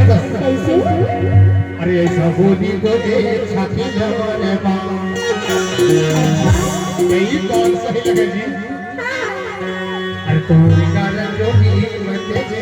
कैसे? अरे ऐसा बोली बोले छाती जमाने बा यही कौन सही लगे जी? अरे तोरी कारण जो भी मते जे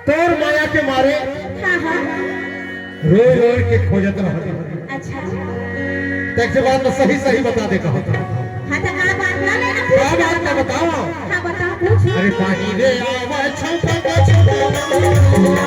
तोर माया के मारे रोई रोई के खोजत रहते। अच्छा तक के बाद में सही सही बता दे कहा था। हाँ तो आप बात ना लेना क्या पूछ बात ना बताओ। हाँ बताओ पूछ। अरे पानी रे आवा छौपा का छौपा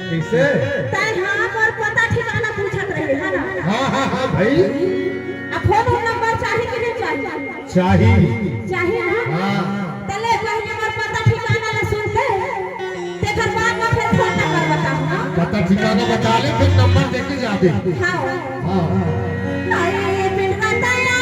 कैसे? हाँ पर पता ठिकाना पूछत रहे है ना? हाँ भाई। अब फोन नंबर चाहिए कि नहीं चाहिए? चाहिए। चाहिए ना? हाँ। तले पहले हमार पता ठिकाना ले सुनते तेकर बाद में फिर फोन नंबर बताओ ना। पता ठिकाना बता ले फिर नंबर देके जाते। हाँ। हाँ। अरे बिन बताया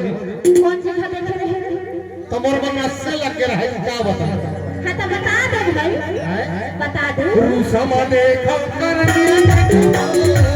कौन जगह देखे रहे? कमर में नस्से लग के रहे क्या बता हाँ तो बता दो भाई, बता दो। रूसम देख कर दिया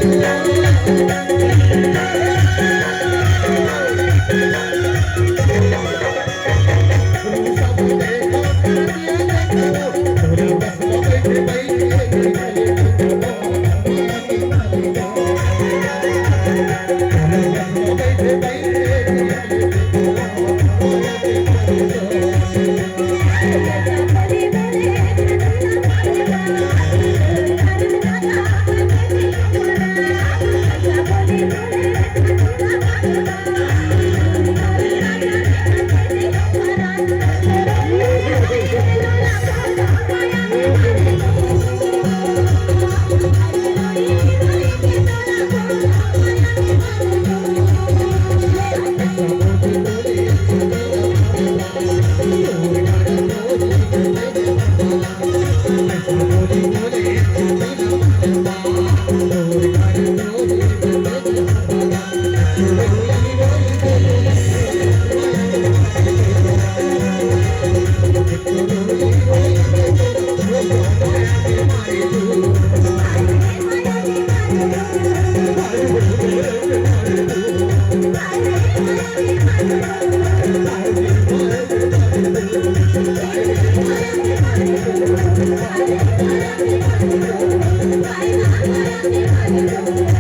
Bye.